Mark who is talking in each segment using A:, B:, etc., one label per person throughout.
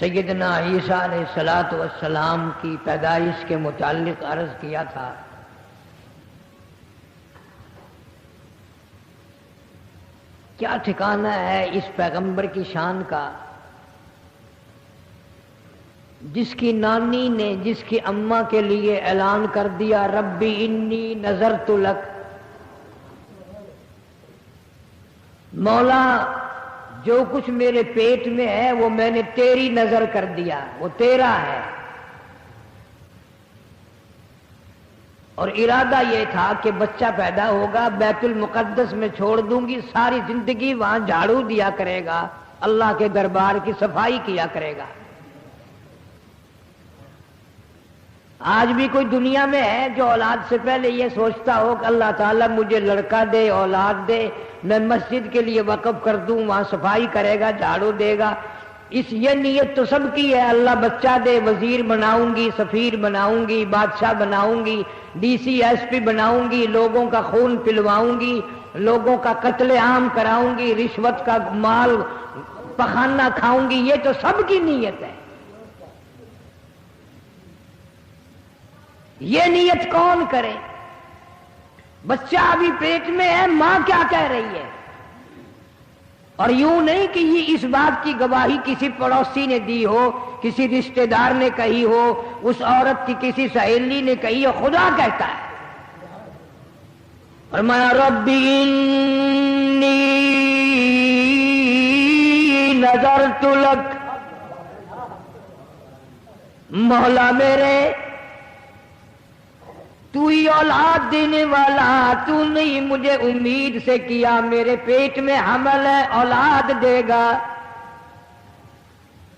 A: سیدنا عیسیٰ علیہ السلام کی پیدائش کے متعلق عرض کیا تھا۔ کیا ٹھکانہ ہے اس پیغمبر کی شان کا جس کی نانی نے جس کی اماں کے لیے اعلان کر دیا ربی انی نذرت لک، مولا جو کچھ میرے پیٹ میں ہے وہ میں نے تیری نظر کر دیا، وہ تیرا ہے۔ اور ارادہ یہ تھا کہ بچہ پیدا ہوگا، بیت المقدس میں چھوڑ دوں گی، ساری زندگی وہاں جھاڑو دیا کرے گا، اللہ کے دربار کی صفائی کیا کرے گا۔ آج بھی کوئی دنیا میں ہے جو اولاد سے پہلے یہ سوچتا ہو کہ اللہ تعالیٰ مجھے لڑکا دے، اولاد دے، میں مسجد کے لیے وقف کر دوں، وہاں صفائی کرے گا، جھاڑو دے گا؟ یہ نیت تو سب کی ہے، اللہ بچہ دے، وزیر بناؤں گی، سفیر بناؤں گی، بادشاہ بناؤں گی، ڈی سی ایس پی بناؤں گی، لوگوں کا خون پلواؤں گی، لوگوں کا قتل عام کراؤں گی، رشوت کا مال پخانہ کھاؤں گی، یہ تو سب کی نیت ہے۔ یہ نیت کون کرے؟ بچہ ابھی پیٹ میں ہے، ماں کیا کہہ رہی ہے؟ اور یوں نہیں کہ یہ اس بات کی گواہی کسی پڑوسی نے دی ہو، کسی رشتہ دار نے کہی ہو، اس عورت کی کسی سہیلی نے کہی ہو، خدا کہتا ہے۔ فرمایا ربی انی نذرت لک، مولا میرے تو ہی اولاد دینے والا، تو نہیں مجھے امید سے کیا میرے پیٹ میں حمل ہے، اولاد دے گا،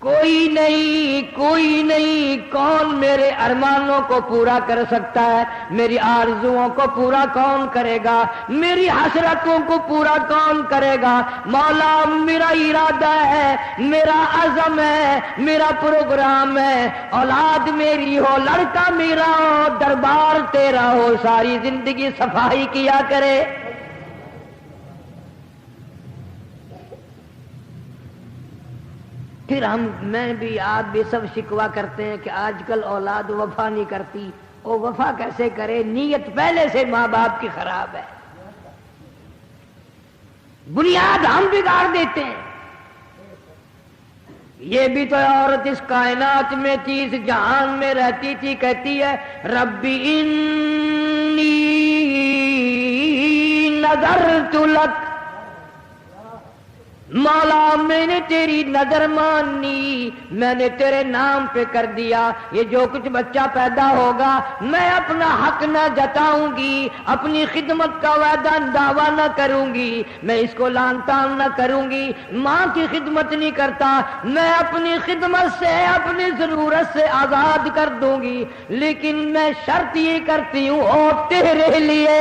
A: کوئی نہیں، کون میرے ارمانوں کو پورا کر سکتا ہے؟ میری آرزوؤں کو پورا کون کرے گا؟ میری حسرتوں کو پورا کون کرے گا؟ مولا میرا ارادہ ہے، میرا عزم ہے، میرا پروگرام ہے، اولاد میری ہو، لڑکا میرا ہو، دربار تیرا ہو، ساری زندگی صفائی کیا کرے۔ پھر میں بھی، آپ بھی سب شکوہ کرتے ہیں کہ آج کل اولاد وفا نہیں کرتی۔ وہ وفا کیسے کرے؟ نیت پہلے سے ماں باپ کی خراب ہے، بنیاد ہم بگاڑ دیتے ہیں۔ یہ بھی تو عورت اس کائنات میں تھی، اس جہان میں رہتی تھی، کہتی ہے ربی انی نذرت لک، مولا میں نے تیری نظر مانی، میں نے تیرے نام پہ کر دیا، یہ جو کچھ بچہ پیدا ہوگا میں اپنا حق نہ جتاؤں گی، اپنی خدمت کا وعدہ دعویٰ نہ کروں گی، میں اس کو لان تان نہ کروں گی، ماں کی خدمت نہیں کرتا، میں اپنی خدمت سے، اپنی ضرورت سے آزاد کر دوں گی، لیکن میں شرط یہ کرتی ہوں او تیرے لیے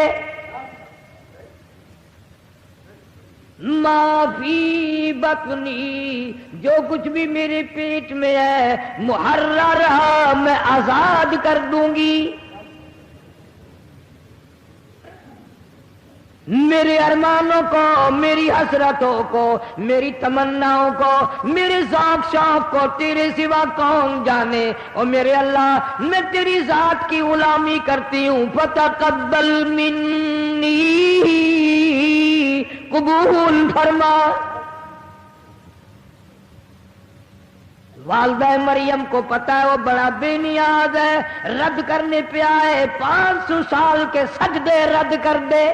A: معافی بطنی، جو کچھ بھی میرے پیٹ میں ہے محرر رہا، میں آزاد کر دوں گی۔ میرے ارمانوں کو، میری حسرتوں کو، میری تمناؤں کو، میرے ذوق شوق کو تیرے سوا کون جانے۔ اور میرے اللہ میں تیری ذات کی غلامی کرتی ہوں، فتقبل منی، قبول فرما۔ والدہ مریم کو پتا ہے وہ بڑا بے نیاز ہے، رد کرنے پہ آئے، 500 سال کے سجدے رد کر دے،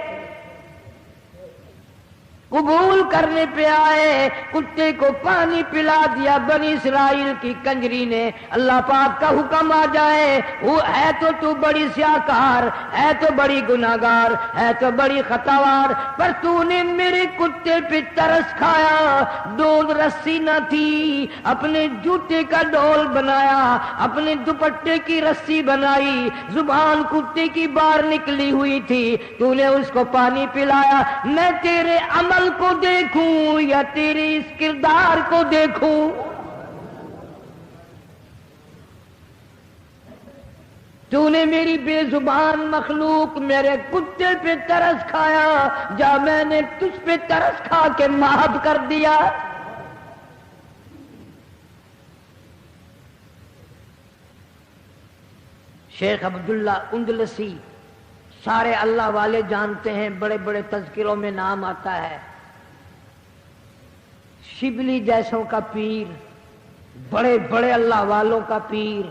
A: قبول کرنے پہ آئے، کتے کو پانی پلا دیا بنی اسرائیل کی کنجری نے، اللہ پاک کا حکم آ جائے، وہ ہے تو بڑی سیاکار، ہے تو بڑی گناہگار، ہے تو بڑی خطاوار، پر تو نے میرے کتے پہ ترس کھایا، ڈول رسی نہ تھی، اپنے جوتے کا ڈول بنایا، اپنے دوپٹے کی رسی بنائی، زبان کتے کی باہر نکلی ہوئی تھی، تو نے اس کو پانی پلایا، میں تیرے عمل کو دیکھوں یا تیرے اس کردار کو دیکھوں؟ تو نے میری بے زبان مخلوق میرے کتے پہ ترس کھایا، جا میں نے تجھ پہ ترس کھا کے معاف کر دیا۔ شیخ عبداللہ اندلسی سارے اللہ والے جانتے ہیں، بڑے بڑے تذکروں میں نام آتا ہے. شبلی جیسوں کا پیر، بڑے بڑے اللہ والوں کا پیر.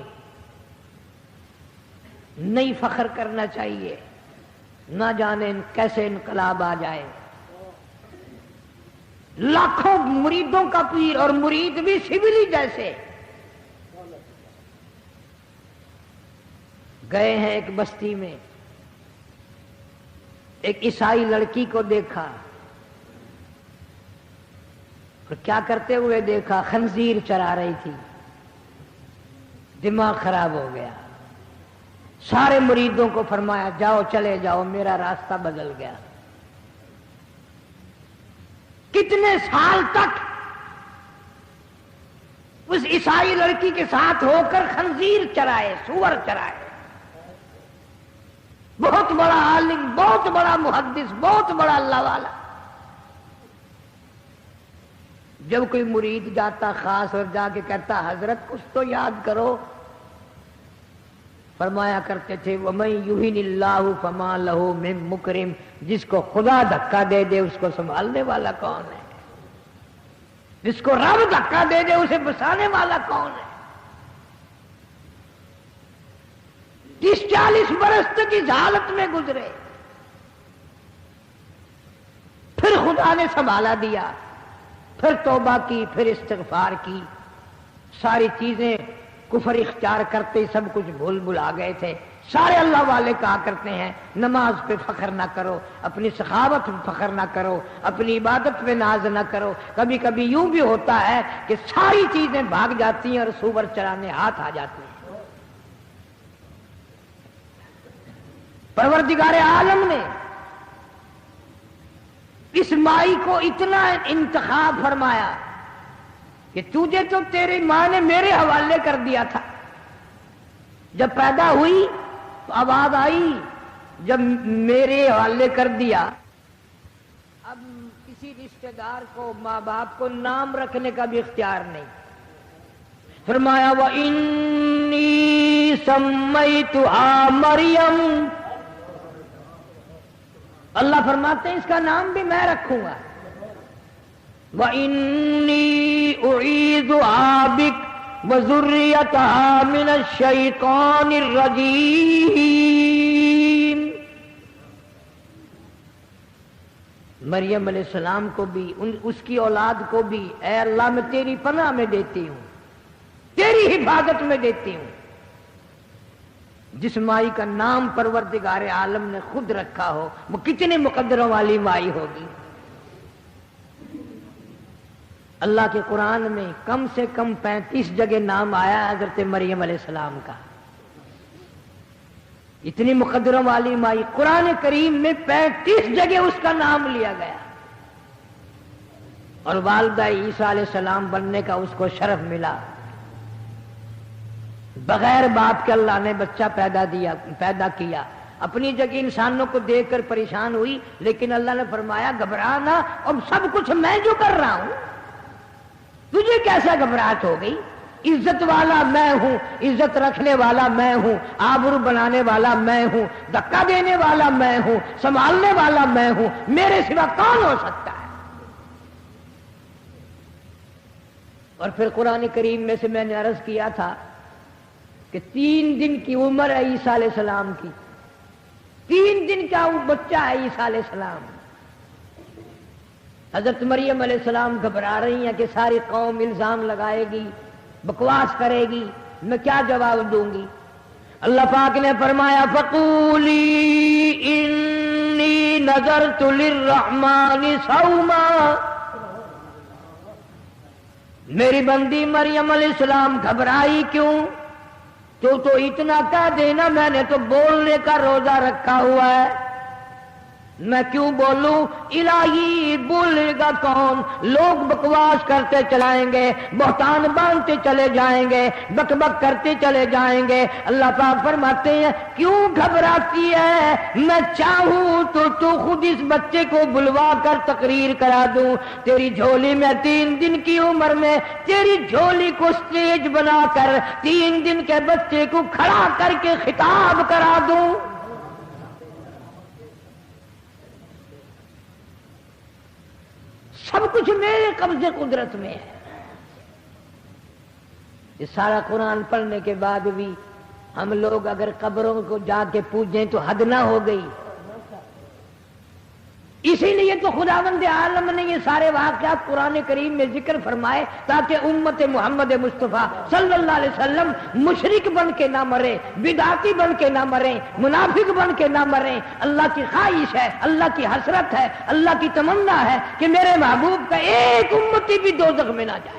A: نہیں فخر کرنا چاہیے، نہ جانے کیسے انقلاب آ جائے. لاکھوں مریدوں کا پیر اور مرید بھی شبلی جیسے. گئے ہیں ایک بستی میں، ایک عیسائی لڑکی کو دیکھا اور کیا کرتے ہوئے دیکھا؟ خنزیر چرا رہی تھی. دماغ خراب ہو گیا. سارے مریدوں کو فرمایا جاؤ چلے جاؤ، میرا راستہ بدل گیا. کتنے سال تک اس عیسائی لڑکی کے ساتھ ہو کر خنزیر چرائے، سور چرائے. بہت بڑا عالم، بہت بڑا محدث، بہت بڑا اللہ والا. جب کوئی مرید جاتا خاص اور جا کے کہتا حضرت کچھ تو یاد کرو، فرمایا کرتے تھے وَمَن يُهِنِ اللَّهُ فَمَا لَهُ مِن مُكْرِمٍ. جس کو خدا دھکا دے دے اس کو سنبھالنے والا کون ہے؟ جس کو رب دھکا دے دے اسے بسانے والا کون ہے؟ 30-40 برس تک اس حالت میں گزرے، پھر خدا نے سنبھالا دیا، پھر توبہ کی، پھر استغفار کی. ساری چیزیں کفر اختیار کرتے سب کچھ بھول بھلا گئے تھے. سارے اللہ والے کہا کرتے ہیں نماز پہ فخر نہ کرو، اپنی سخاوت پہ فخر نہ کرو، اپنی عبادت پہ ناز نہ کرو. کبھی کبھی یوں بھی ہوتا ہے کہ ساری چیزیں بھاگ جاتی ہیں اور سور چرانے ہاتھ آ جاتے ہیں. پروردگار عالم نے اس مائی کو اتنا انتخاب فرمایا کہ تجھے تو تیری ماں نے میرے حوالے کر دیا تھا. جب پیدا ہوئی تو آواز آئی، جب میرے حوالے کر دیا اب کسی رشتہ دار کو، ماں باپ کو نام رکھنے کا بھی اختیار نہیں. فرمایا وَإِنِّي سَمَّيْتُهَا مَرْيَمَ. اللہ فرماتے ہیں اس کا نام بھی میں رکھوں گا. وَإِنِّي أُعِيذُهَا بِكَ وَذُرِّيَّتَهَا مِنَ الشَّيْطَانِ الرَّجِيمِ. مریم علیہ السلام کو بھی، اس کی اولاد کو بھی اے اللہ میں تیری پناہ میں دیتی ہوں، تیری حفاظت میں دیتی ہوں. جس مائی کا نام پروردگار عالم نے خود رکھا ہو وہ کتنے مقدروں والی مائی ہوگی. اللہ کے قرآن میں کم سے کم 35 جگہ نام آیا حضرت مریم علیہ السلام کا. اتنی مقدروں والی مائی، قرآن کریم میں 35 جگہ اس کا نام لیا گیا. اور والدہ عیسیٰ علیہ السلام بننے کا اس کو شرف ملا. بغیر باپ کے اللہ نے بچہ پیدا کیا. اپنی جگہ انسانوں کو دیکھ کر پریشان ہوئی، لیکن اللہ نے فرمایا گھبرانا، اب سب کچھ میں جو کر رہا ہوں تجھے کیسا گھبراہٹ ہو گئی؟ عزت والا میں ہوں، عزت رکھنے والا میں ہوں، آبرو بنانے والا میں ہوں، دھکا دینے والا میں ہوں، سنبھالنے والا میں ہوں، میرے سوا کون ہو سکتا ہے؟ اور پھر قرآن کریم میں سے میں نے عرض کیا تھا کہ 3 دن کی عمر ہے عیسیٰ علیہ السلام کی. 3 دن کا وہ بچہ ہے عیسیٰ علیہ السلام. حضرت مریم علیہ السلام گھبرا رہی ہیں کہ ساری قوم الزام لگائے گی، بکواس کرے گی، میں کیا جواب دوں گی؟ اللہ پاک نے فرمایا فَقُولِي إِنِّي نَذَرْتُ لِلرَّحْمَنِ صَوْمًا. میری بندی مریم علیہ السلام گھبرائی کیوں؟ تو اتنا کہہ دینا میں نے تو بولنے کا روزہ رکھا ہوا ہے، میں کیوں بولوں؟ الہی بولے گا کون؟ لوگ بکواس کرتے چلائیں گے، بہتان باندھتے چلے جائیں گے، بک بک کرتے چلے جائیں گے۔ اللہ پاک فرماتے ہیں کیوں گھبراتی ہے؟ میں چاہوں تو خود اس بچے کو بلوا کر تقریر کرا دوں، تیری جھولی میں 3 دن کی عمر میں تیری جھولی کو سٹیج بنا کر 3 دن کے بچے کو کھڑا کر کے خطاب کرا دوں۔ سب کچھ میرے قبضے قدرت میں ہے۔ یہ سارا قرآن پڑھنے کے بعد بھی ہم لوگ اگر قبروں کو جا کے پوجیں تو حد نہ ہو گئی۔ اسی لیے تو خداوند عالم نے یہ سارے واقعات قرآن کریم میں ذکر فرمائے تاکہ امت محمد مصطفیٰ صلی اللہ علیہ وسلم مشرک بن کے نہ مرے، بدعتی بن کے نہ مرے، منافق بن کے نہ مرے۔ اللہ کی خواہش ہے، اللہ کی حسرت ہے، اللہ کی تمنا ہے کہ میرے محبوب کا ایک امتی بھی دوزخ میں نہ جائے۔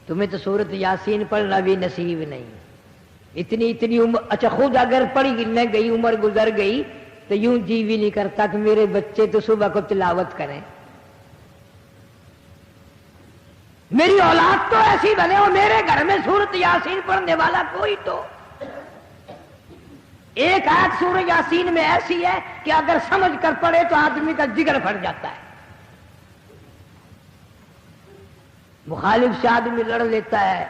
A: تمہیں تو سورت یاسین پڑھنا بھی نصیب نہیں، اتنی عمر۔ اچھا خود اگر پڑھی نہ گئی، عمر گزر گئی تو یوں جی بھی نہیں کرتا کہ میرے بچے تو صبح کو تلاوت کریں، میری اولاد تو ایسی بنے اور میرے گھر میں سورت یاسین پڑھنے والا کوئی تو۔ ایک آیت سورہ یاسین میں ایسی ہے کہ اگر سمجھ کر پڑھے تو آدمی کا جگر پھٹ جاتا ہے۔ مخالف سے آدمی لڑ لیتا ہے،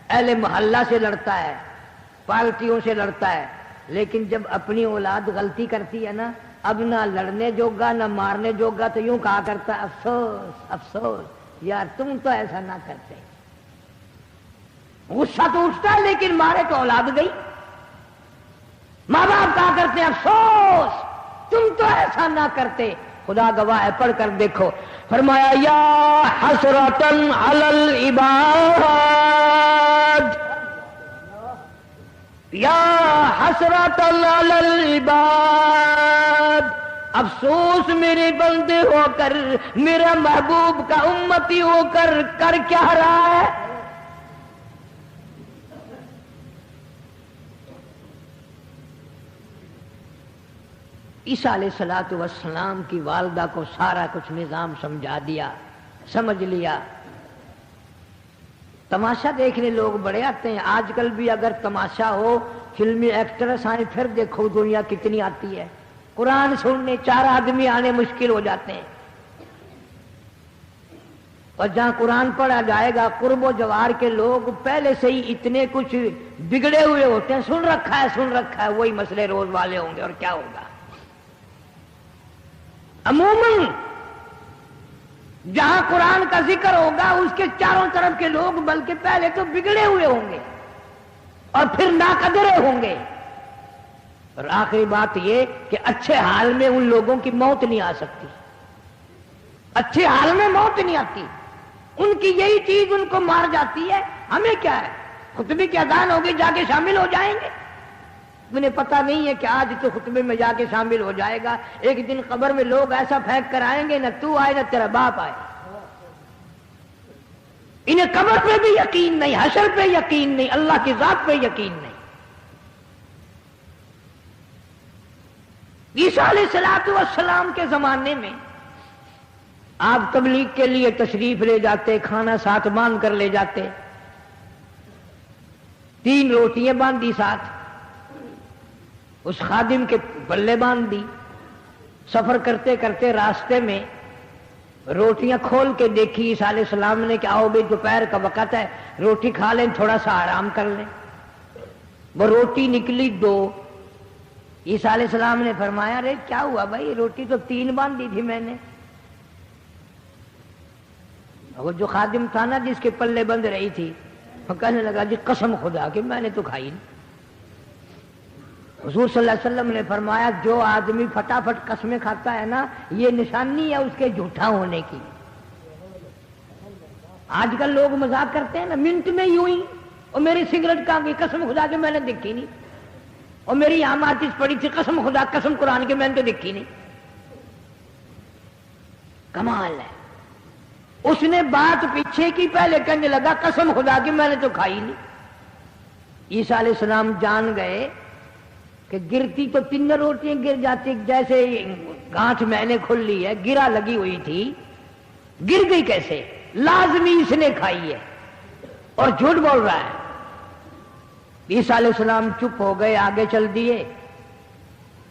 A: اہل محلہ سے لڑتا ہے، پارٹیوں سے لڑتا ہے، لیکن جب اپنی اولاد غلطی کرتی ہے نا، اب نہ لڑنے جوگا نہ مارنے جوگا، تو یوں کہا کرتا ہے افسوس افسوس یار تم تو ایسا نہ کرتے۔ غصہ تو اٹھتا ہے لیکن مارے تو اولاد گئی۔ ماں باپ کہا کرتے ہیں افسوس تم تو ایسا نہ کرتے۔ خدا گواہ ہے، پڑھ کر دیکھو، فرمایا یا حسرتن علی العباد، یا حسرتن علی العباد، افسوس میرے بندے ہو کر، میرا محبوب کا امتی ہو کر کر کیا رہا ہے؟ عیسیٰ علیہ الصلوۃ والسلام کی والدہ کو سارا کچھ نظام سمجھا دیا، سمجھ لیا۔ تماشا دیکھنے لوگ بڑے آتے ہیں، آج کل بھی اگر تماشا ہو، فلمی ایکٹرس آئیں، پھر دیکھو دنیا کتنی آتی ہے۔ قرآن سننے 4 آدمی آنے مشکل ہو جاتے ہیں، اور جہاں قرآن پڑھا جائے گا قرب و جوار کے لوگ پہلے سے ہی اتنے کچھ بگڑے ہوئے ہوتے ہیں، سن رکھا ہے، وہی مسئلے روز والے ہوں گے، اور کیا ہوگا۔ عموماً جہاں قرآن کا ذکر ہوگا اس کے چاروں طرف کے لوگ بلکہ پہلے تو بگڑے ہوئے ہوں گے اور پھر ناقدرے ہوں گے۔ اور آخری بات یہ کہ اچھے حال میں ان لوگوں کی موت نہیں آ سکتی، اچھے حال میں موت نہیں آتی، ان کی یہی چیز ان کو مار جاتی ہے۔ ہمیں کیا ہے، خطبے کی اذان ہوگی جا کے شامل ہو جائیں گے۔ انہیں پتہ نہیں ہے کہ آج تو خطبے میں جا کے شامل ہو جائے گا، ایک دن قبر میں لوگ ایسا پھینک کر آئیں گے، نہ تو آئے نہ تیرا باپ آئے۔ انہیں قبر پہ بھی یقین نہیں، حشر پہ یقین نہیں، اللہ کی ذات پہ یقین نہیں۔ عیسیٰ علیہ الصلوۃ والسلام کے زمانے میں آپ تبلیغ کے لیے تشریف لے جاتے، کھانا ساتھ باندھ کر لے جاتے، 3 روٹیاں باندھی ساتھ، اس خادم کے بلے باندھ دی۔ سفر کرتے کرتے راستے میں روٹیاں کھول کے دیکھی عیسیٰ علیہ السلام نے کہ آؤ بھائی دوپہر کا وقت ہے، روٹی کھا لیں، تھوڑا سا آرام کر لیں۔ وہ روٹی نکلی 2۔ عیسیٰ علیہ السلام نے فرمایا ارے کیا ہوا بھائی، روٹی تو 3 باندھی تھی میں نے۔ وہ جو خادم تھا نا جس کے پلے بند رہی تھی، وہ کہنے لگا جی قسم خدا کہ میں نے تو کھائی نہیں۔ حضور صلی اللہ علیہ وسلم نے فرمایا جو آدمی فٹافٹ قسمیں کھاتا ہے نا، یہ نشانی ہے اس کے جھوٹا ہونے کی۔ آج کل لوگ مذاق کرتے ہیں نا، منٹ میں یوں ہی، اور میری سگریٹ کہاں گئی، قسم خدا کہ میں نے دیکھی نہیں، اور میری یہاں ماچس پڑی تھی، قسم خدا قسم قرآن کی میں نے تو دیکھی نہیں۔ کمال ہے، اس نے بات پیچھے کی، پہلے کہنے لگا قسم خدا کی میں نے تو کھائی نہیں۔ عیسیٰ علیہ السلام جان گئے کہ گرتی تو تینوں روٹیاں گر جاتی، جیسے گانٹھ میں نے کھل لی ہے، گرا لگی ہوئی تھی، گر گئی کیسے؟ لازمی اس نے کھائی ہے اور جھوٹ بول رہا ہے۔ عیسیٰ علیہ السلام چپ ہو گئے، آگے چل دیے،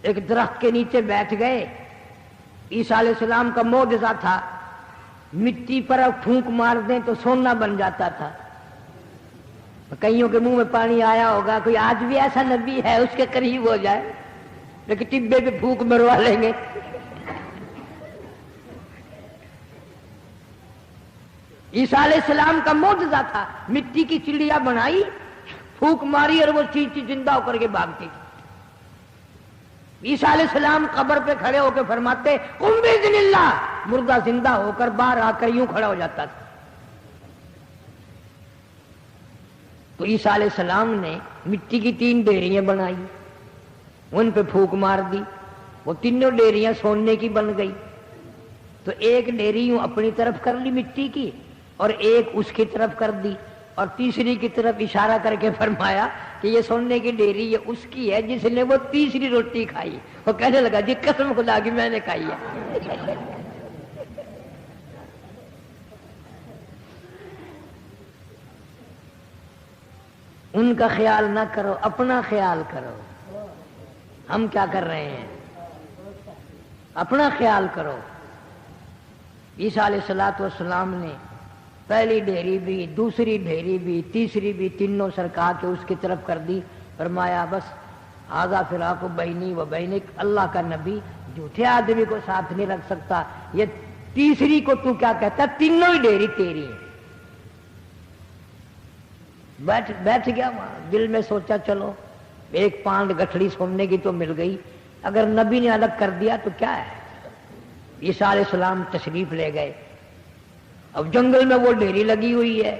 A: ایک درخت کے نیچے بیٹھ گئے۔ عیسیٰ علیہ السلام کا معجزہ تھا، مٹی پر پھونک مار دیں تو سونا بن جاتا تھا۔ کئیوں کے منہ میں پانی آیا ہوگا، کوئی آج بھی ایسا نبی ہے اس کے قریب ہو جائے، لیکن ٹبے پہ پھونک مروا لیں گے۔ عیسیٰ علیہ السلام کا معجزہ تھا، مٹی کی چڑیا بنائی، پھونک ماری اور وہ چیز زندہ ہو کر کے بھاگتی تھی۔ عیسیٰ علیہ السلام قبر پہ کھڑے ہو کے فرماتے قم بإذن اللہ، مردہ زندہ ہو کر باہر آ کر یوں کھڑا ہو جاتا تھا۔ تو عیسیٰ علیہ السلام نے مٹی کی 3 ڈیریاں بنائی، ان پہ پھونک مار دی، وہ تینوں ڈیریاں سونے کی بن گئی۔ تو ایک ڈیری یوں اپنی طرف کر لی مٹی کی، اور ایک اس کی طرف کر دی، اور تیسری کی طرف اشارہ کر کے فرمایا کہ یہ سونے کی ڈیری یہ اس کی ہے جس نے وہ تیسری روٹی کھائی۔ وہ کہنے لگا جی قسم خدا کی میں نے کھائی ہے۔ ان کا خیال نہ کرو، اپنا خیال کرو۔ ہم کیا کر رہے ہیں؟ اپنا خیال کرو۔ عیسیٰ علیہ السلام نے پہلی ڈھیری بھی، دوسری ڈھیری بھی، تیسری بھی، تینوں سرکا کے اس کی طرف کر دی۔ فرمایا بس ھذا فراق بینی و بینک، اللہ کا نبی جھوٹے آدمی کو ساتھ نہیں رکھ سکتا، یہ تیسری کو تو کیا کہتا؟ تینوں ہی ڈھیری تیری ہیں۔ بیٹھ گیا وہاں، دل میں سوچا چلو 1 پانڈ گٹھڑی سونے کی تو مل گئی، اگر نبی نے الگ کر دیا تو کیا ہے۔ عیسیٰ علیہ السلام تشریف لے گئے۔ اب جنگل میں وہ ڈھیری لگی ہوئی ہے،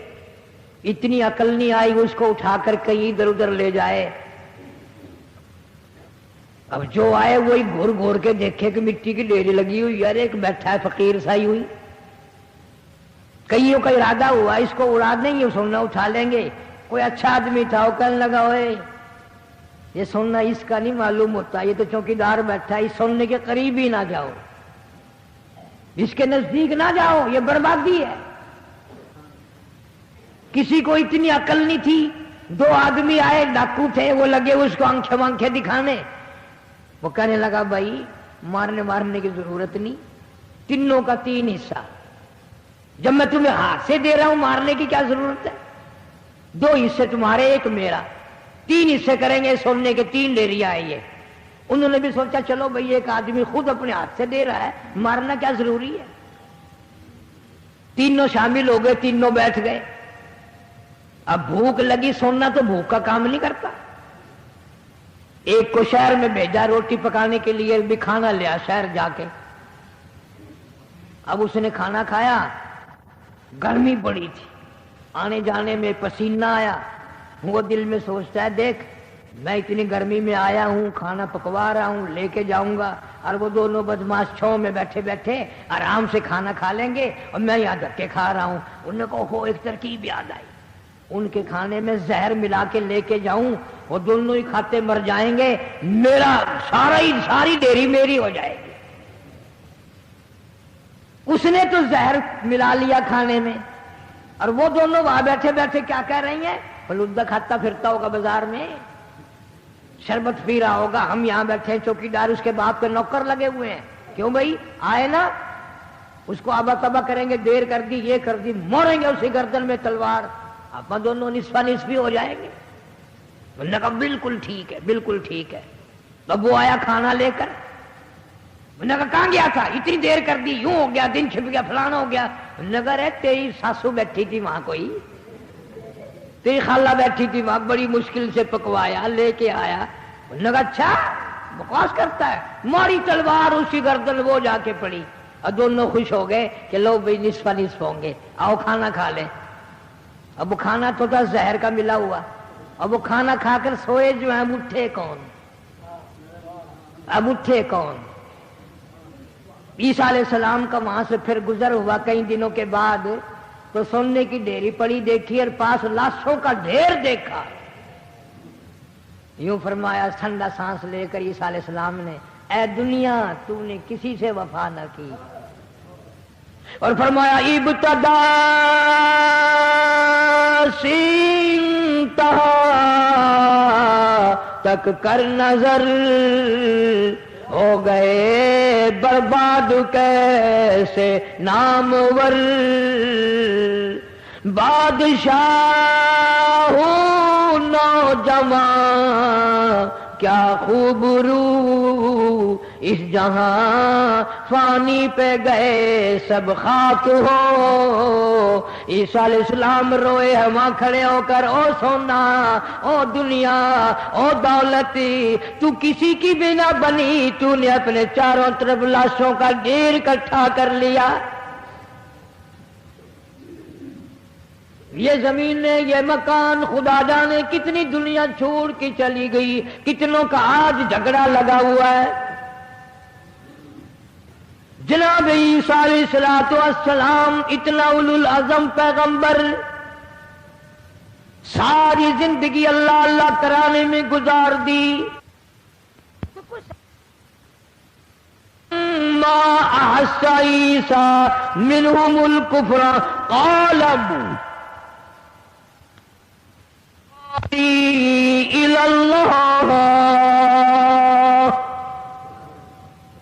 A: اتنی عقل نہیں آئی اس کو اٹھا کر کہیں ادھر ادھر لے جائے۔ اب جو آئے وہی گھور گھور کے دیکھے کہ مٹی کی ڈھیری لگی ہوئی ہے، ایک بیٹھا ہے فقیر سائی ہوئی۔ کئیوں کا ارادہ ہوا اس کو اڑا دیں گے، سونا اٹھا لیں گے۔ کوئی اچھا آدمی تھا، وہ کہنے لگا اوئے یہ سونا اس کا نہیں معلوم ہوتا، یہ تو چوکیدار بیٹھا ہے، اس سونے کے قریب ہی نہ جاؤ، اس کے نزدیک نہ جاؤ، یہ بربادی ہے۔ کسی کو اتنی عقل نہیں تھی، 2 آدمی آئے ڈاکو تھے، وہ لگے اس کو آنکھیں وانکھیں دکھانے۔ وہ کہنے لگا بھائی مارنے کی ضرورت نہیں، تینوں کا 3 حصہ، جب میں تمہیں ہاتھ سے دے رہا ہوں مارنے کی کیا ضرورت ہے؟ 2 حصے تمہارے 1 میرا، 3 حصے کریں گے، سونے کے 3 ڈیریاں آئی ہے۔ انہوں نے بھی سوچا چلو بھائی ایک آدمی خود اپنے ہاتھ سے دے رہا ہے، مارنا کیا ضروری ہے۔ تینوں شامل ہو گئے، تینوں بیٹھ گئے۔ اب بھوک لگی، سونا تو بھوک کا کام نہیں کرتا۔ ایک کو شہر میں بھیجا روٹی پکانے کے لیے، بھی کھانا لیا شہر جا کے۔ اب اس نے کھانا کھایا، گرمی بڑی تھی، آنے جانے میں پسینہ آیا۔ وہ دل میں سوچتا ہے دیکھ میں اتنی گرمی میں آیا ہوں، کھانا پکوا رہا ہوں، لے کے جاؤں گا، اور وہ دونوں بدماش چھاؤں میں بیٹھے بیٹھے آرام سے کھانا کھا لیں گے، اور میں یہاں دھکے کھا رہا ہوں۔ انہوں نے کہا ایک ترکیب یاد آئی، ان کے کھانے میں زہر ملا کے لے کے جاؤں، وہ دونوں ہی کھاتے مر جائیں گے، میرا ساری ڈیری میری ہو جائے گی۔ اس نے تو زہر ملا لیا کھانے میں، اور وہ دونوں وہاں بیٹھے بیٹھے کیا کہہ رہی ہیں؟ فلودہ کھاتا پھرتا ہوگا بازار میں، شربت پی رہا ہوگا، ہم یہاں بیٹھے ہیں، چوکیدار اس کے باپ کے نوکر لگے ہوئے ہیں، کیوں بھائی آئے نا اس کو آبا تبا کریں گے، دیر کر دی، یہ کر دی، موریں گے اسی گردن میں تلوار، آپ دونوں نصفہ نصفی ہو جائیں گے۔ انہوں نے کہا بالکل ٹھیک ہے، بالکل ٹھیک ہے۔ تب وہ آیا کھانا لے کر، انہوں نے کہا کہاں گیا تھا، اتنی دیر کر دی، یوں ہو گیا، دن چھپ گیا، فلانا ہو گیا۔ انہوں نے کہا رے تیری ساسو بیٹھی تھی وہاں، کوئی تیری خالہ بیٹھی تھی وہاں، بڑی مشکل سے پکوایا، لے کے آیا۔ انہوں نے کہا اچھا بکواس کرتا ہے، ماری تلوار اسی گردن، وہ جا کے پڑی، اور دونوں خوش ہو گئے کہ لو بھائی نصفہ نصف ہوں گے، آؤ کھانا کھا لیں۔ اب وہ کھانا تو تھا زہر کا ملا ہوا، اب وہ کھانا کھا کر سوئے جو ہیں، اب اٹھے کون؟ اب اٹھے کون؟ عیسیٰ علیہ السلام کا وہاں سے پھر گزر ہوا کئی دنوں کے بعد، تو سونے کی ڈھیری پڑی دیکھی اور پاس لاشوں کا ڈھیر دیکھا۔ یوں فرمایا ٹھنڈا سانس لے کر عیسیٰ علیہ السلام نے، اے دنیا تو نے کسی سے وفا نہ کی، اور فرمایا ابتدا سے انتہا تک کر نظر، ہو گئے برباد کیسے نامور، بادشاہ نوجوان کیا خوب رو، اس جہاں فانی پہ گئے سب خاک ہو۔ عیسیٰ علیہ السلام روئے ہیں وہاں کھڑے ہو کر، او سونا، او دنیا، او دولتی، تو کسی کی بھی نہ بنی، تو نے اپنے چاروں طرف لاشوں کا ڈھیر اکٹھا کر لیا۔ یہ زمین نے، یہ مکان، خدا جانے کتنی دنیا چھوڑ کے چلی گئی، کتنوں کا آج جھگڑا لگا ہوا ہے۔ جناب عیسیٰ علیہ السلام اتنا اولو العزم پیغمبر، ساری زندگی اللہ اللہ کرانے میں گزار دی۔ ما احس عیسیٰ منہم الکفر قال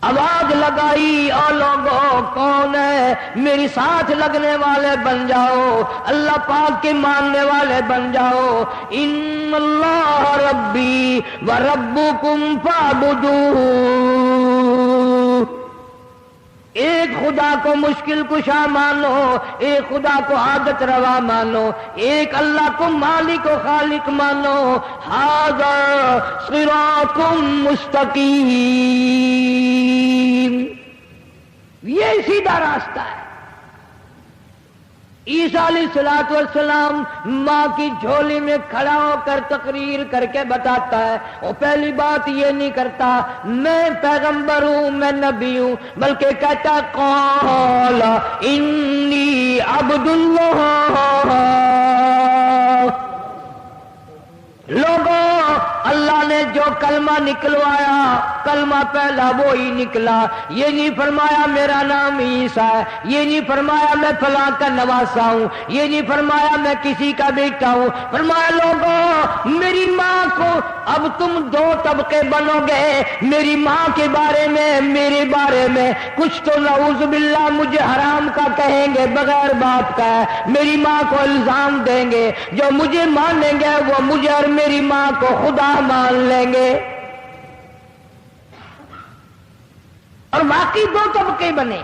A: آواز لگائی، اور لوگوں کون ہے میری ساتھ لگنے والے بن جاؤ، اللہ پاک کے ماننے والے بن جاؤ۔ ان اللہ ربی و ربکم فاعبدوہ، ایک خدا کو مشکل کشا مانو، ایک خدا کو عادت روا مانو، ایک اللہ کو مالک و خالق مانو۔ ھذا صراط مستقیم، یہ سیدھا راستہ ہے۔ عیسیٰ علیہ السلام ماں کی جھولی میں کھڑا ہو کر تقریر کر کے بتاتا ہے، وہ پہلی بات یہ نہیں کرتا میں پیغمبر ہوں، میں نبی ہوں، بلکہ کہتا قال انی عبد اللہ۔ لوگوں، اللہ نے جو کلمہ نکلوایا، کلمہ پہلا وہی نکلا۔ یہ نہیں فرمایا میرا نام عیسیٰ ہے، یہ نہیں فرمایا میں فلاں کا نواسا ہوں، یہ نہیں فرمایا میں کسی کا بیٹا ہوں۔ فرمایا لوگوں، میری ماں کو اب تم دو طبقے بنو گے، میری ماں کے بارے میں، میرے بارے میں کچھ تو نعوذ باللہ مجھے حرام کا کہیں گے، بغیر بات کا ہے، میری ماں کو الزام دیں گے، جو مجھے مانیں گے وہ مجھے اور میری ماں کو خدا مان لیں گے۔ اور واقعی دو طبقے بنے،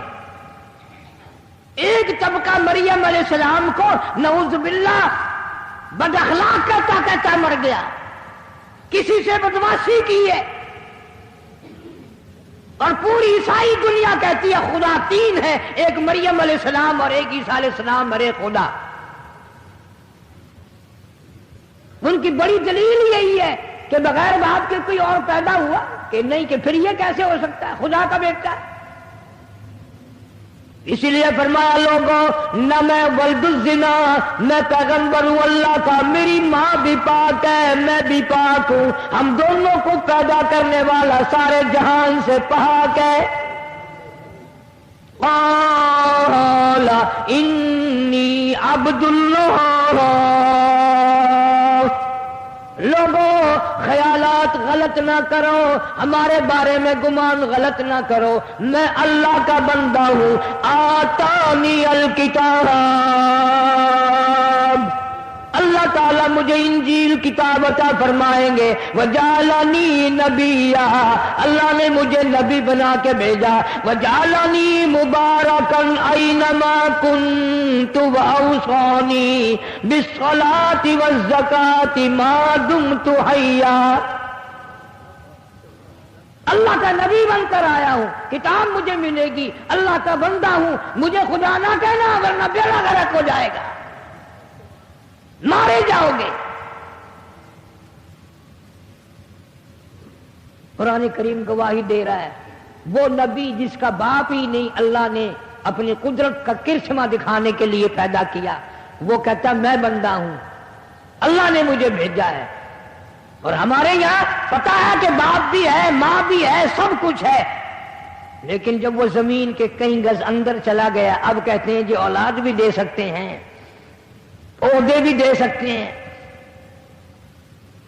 A: ایک طبقہ مریم علیہ السلام کو نعوذ باللہ بد اخلاق کہتا کہتا مر گیا، کسی سے بدمعاشی کی ہے، اور پوری عیسائی دنیا کہتی ہے خدا تین ہے، ایک مریم علیہ السلام اور ایک عیسیٰ علیہ السلام اور ایک خدا۔ ان کی بڑی دلیل یہی ہے کہ بغیر باپ کے کوئی اور پیدا ہوا کہ نہیں، کہ پھر یہ کیسے ہو سکتا ہے، خدا کا بیٹا ہے۔ اسی لیے فرمایا لوگوں، نہ میں ولد الزنا، میں پیغمبر ہوں اللہ کا، میری ماں بھی پاک ہے، میں بھی پاک ہوں، ہم دونوں کو پیدا کرنے والا سارے جہان سے پاک ہے۔ قال انی عبد اللہ۔ لوگوں، خیالات غلط نہ کرو، ہمارے بارے میں گمان غلط نہ کرو، میں اللہ کا بندہ ہوں۔ آتانی الکتاب، اللہ تعالیٰ مجھے انجیل کتاب عطا فرمائیں گے۔ وجعلنی نبیا، اللہ نے مجھے نبی بنا کے بھیجا۔ وجعلنی مبارکا اینما کنت واوصانی بالصلاۃ والزکاۃ ما دمت حیا۔ اللہ کا نبی بن کر آیا ہوں، کتاب مجھے ملے گی، اللہ کا بندہ ہوں، مجھے خدا نہ کہنا ورنہ بیڑا غرق ہو جائے گا، مارے جاؤ گے۔ قرآن کریم گواہی دے رہا ہے، وہ نبی جس کا باپ ہی نہیں اللہ نے اپنی قدرت کا کرشمہ دکھانے کے لیے پیدا کیا، وہ کہتا میں بندہ ہوں، اللہ نے مجھے بھیجا ہے۔ اور ہمارے یہاں پتا ہے کہ باپ بھی ہے، ماں بھی ہے، سب کچھ ہے، لیکن جب وہ زمین کے کئی گز اندر چلا گیا اب کہتے ہیں جی اولاد بھی دے سکتے ہیں، عہدے بھی دے سکتے ہیں۔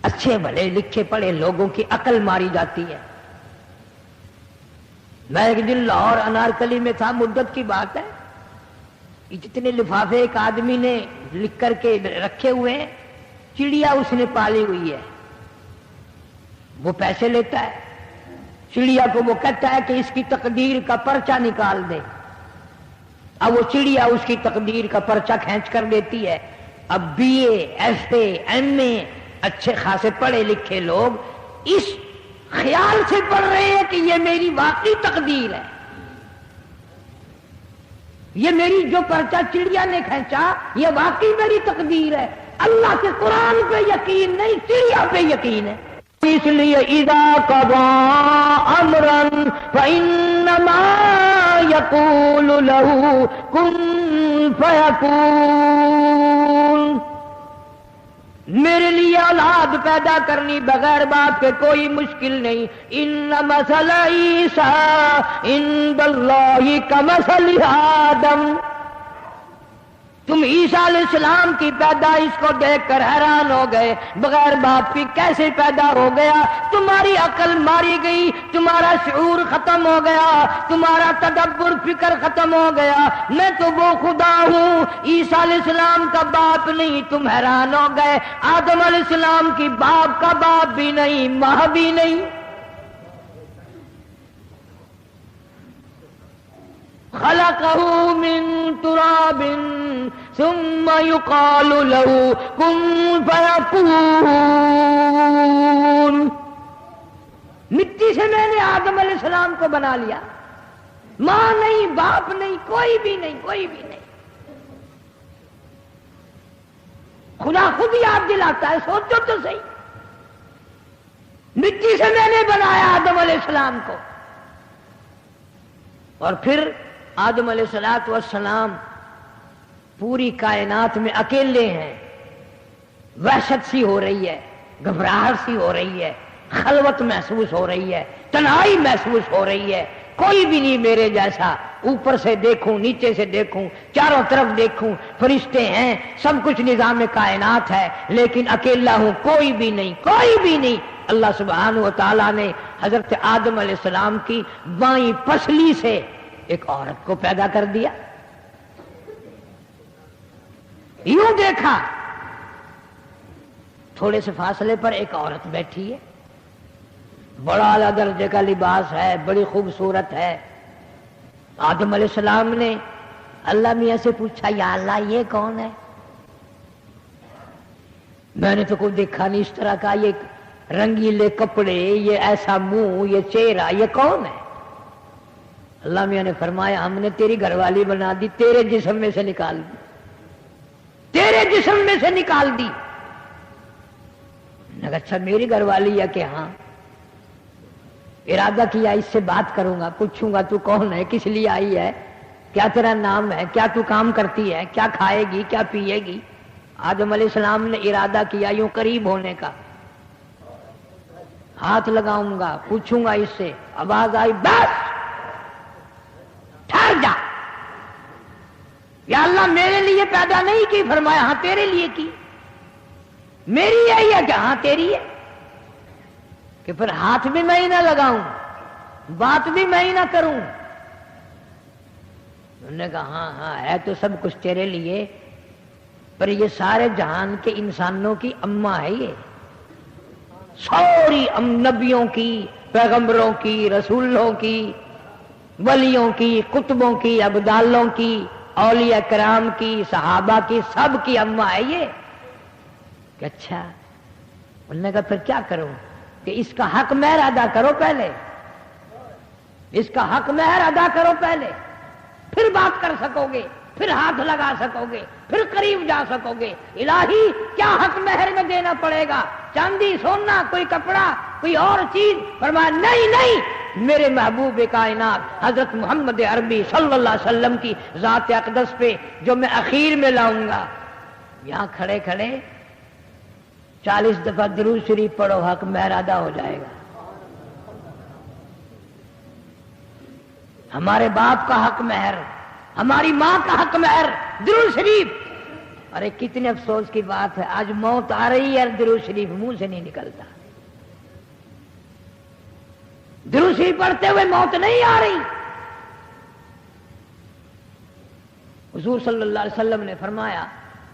A: اچھے بھلے لکھے پڑھے لوگوں کی عقل ماری جاتی ہے۔ میں ایک دن لاہور انارکلی میں تھا، مدت کی بات ہے، جتنے لفافے ایک آدمی نے لکھ کر کے رکھے ہوئے ہیں، چڑیا اس نے پالی ہوئی ہے، وہ پیسے لیتا ہے، چڑیا کو وہ کہتا ہے کہ اس کی تقدیر کا پرچہ نکال دے، اب وہ چڑیا اس کی تقدیر کا پرچہ کھینچ کر دیتی ہے۔ اب B A, F A, M A اچھے خاصے پڑھے لکھے لوگ اس خیال سے پڑھ رہے ہیں کہ یہ میری واقعی تقدیر ہے، یہ میری جو پرچہ چڑیا نے کھینچا یہ واقعی میری تقدیر ہے۔ اللہ کے قرآن پہ یقین نہیں، چڑیا پہ یقین ہے۔ اس لیے اذا قضى امرا فانما يقول له كن فيكون۔ میرے لیے اولاد پیدا کرنی بغیر باپ کے کوئی مشکل نہیں۔ ان مثل عیسیٰ عند اللہ کمثل آدم۔ تم عیسیٰ علیہ السلام کی پیدائش کو دیکھ کر حیران ہو گئے، بغیر باپ کی کیسے پیدا ہو گیا؟ تمہاری عقل ماری گئی، تمہارا شعور ختم ہو گیا، تمہارا تدبر فکر ختم ہو گیا۔ میں تو وہ خدا ہوں، عیسیٰ علیہ السلام کا باپ نہیں، تم حیران ہو گئے۔ آدم علیہ السلام کی باپ کا باپ بھی نہیں، ماں بھی نہیں۔ خلقه من تراب ثم يقال له كن فيكون۔ مٹی سے میں نے آدم علیہ السلام کو بنا لیا، ماں نہیں، باپ نہیں، کوئی بھی نہیں، کوئی بھی نہیں۔ خدا خود یاد دلاتا ہے، سوچو تو صحیح، مٹی سے میں نے بنایا آدم علیہ السلام کو، اور پھر آدم علیہ السلام پوری کائنات میں اکیلے ہیں، وحشت سی ہو رہی ہے، گھبراہٹ سی ہو رہی ہے، خلوت محسوس ہو رہی ہے، تنہائی محسوس ہو رہی ہے، کوئی بھی نہیں میرے جیسا۔ اوپر سے دیکھوں، نیچے سے دیکھوں، چاروں طرف دیکھوں، فرشتے ہیں، سب کچھ نظام کائنات ہے، لیکن اکیلا ہوں، کوئی بھی نہیں، کوئی بھی نہیں۔ اللہ سبحانہ و تعالیٰ نے حضرت آدم علیہ السلام کی بائیں پسلی سے ایک عورت کو پیدا کر دیا۔ یوں دیکھا، تھوڑے سے فاصلے پر ایک عورت بیٹھی ہے، بڑا اعلیٰ درجے کا لباس ہے، بڑی خوبصورت ہے۔ آدم علیہ السلام نے اللہ میاں سے پوچھا، یا اللہ یہ کون ہے؟ میں نے تو کوئی دیکھا نہیں اس طرح کا، یہ رنگیلے کپڑے، یہ ایسا منہ، یہ چہرہ، یہ کون ہے؟ اللہ میاں نے فرمایا، ہم نے تیری گھر والی بنا دی، تیرے جسم میں سے نکال دی، تیرے جسم میں سے نکال دی۔ اچھا میری گھر والی ہے کہ ہاں؟ ارادہ کیا اس سے بات کروں گا، پوچھوں گا تو کون ہے، کس لیے آئی ہے، کیا تیرا نام ہے، کیا تو کام کرتی ہے، کیا کھائے گی، کیا پیے گی؟ آدم علیہ السلام نے ارادہ کیا یوں قریب ہونے کا، ہاتھ لگاؤں گا، پوچھوں گا اس سے، آواز آئی، بس ٹھہر جا۔ یا اللہ میرے لیے پیدا نہیں کی؟ فرمایا ہاں تیرے لیے کی۔ میری ہے یا کہ ہاں تیری ہے؟ کہ پھر ہاتھ بھی میں ہی نہ لگاؤں، بات بھی میں ہی نہ کروں؟ انہوں نے کہا ہاں ہاں ہے تو سب کچھ تیرے لیے، پر یہ سارے جہان کے انسانوں کی اماں ہے، یہ سوری نبیوں کی، پیغمبروں کی، رسولوں کی، ولیوں کی، قطبوں کی، ابدالوں کی، اولیاء کرام کی، صحابہ کی، سب کی اماں ہے یہ۔ کہ اچھا، انہوں نے کہا پھر کیا کروں؟ کہ اس کا حق مہر ادا کرو پہلے، اس کا حق مہر ادا کرو پہلے، پھر بات کر سکو گے، پھر ہاتھ لگا سکو گے، پھر قریب جا سکو گے۔ الہی کیا حق مہر میں دینا پڑے گا؟ چاندی، سونا، کوئی کپڑا، کوئی اور چیز؟ فرمایا نہیں نہیں، میرے محبوب کائنات حضرت محمد عربی صلی اللہ علیہ وسلم کی ذات اقدس پہ جو میں اخیر میں لاؤں گا۔ یہاں کھڑے کھڑے 40 دفعہ درود شریف پڑھو، حق مہر ادا ہو جائے گا. ہمارے باپ کا حق مہر، ہماری ماں کا حق مہر درود شریف. ارے کتنے افسوس کی بات ہے، آج موت آ رہی ہے، درود شریف منہ سے نہیں نکلتا. درود شریف پڑھتے ہوئے موت نہیں آ رہی. حضور صلی اللہ علیہ وسلم نے فرمایا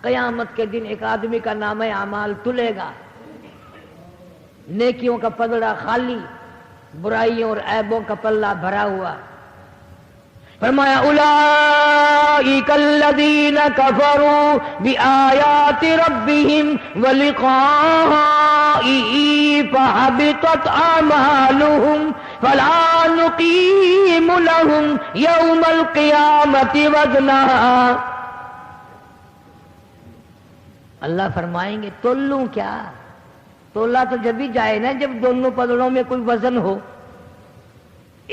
A: قیامت کے دن ایک آدمی کا نامہ اعمال تلے گا، نیکیوں کا پلڑا خالی، برائیوں اور عیبوں کا پلہ بھرا ہوا. فرمایا اولئک الذین کفروا بآیات ربہم ولقائہ فحبطت اعمالہم فلا نقیم لہم یوم القیامۃ وزنا. اللہ فرمائیں گے تولوں کیا؟ تولا تو جب بھی جائے نا جب دونوں پلڑوں میں کوئی وزن ہو.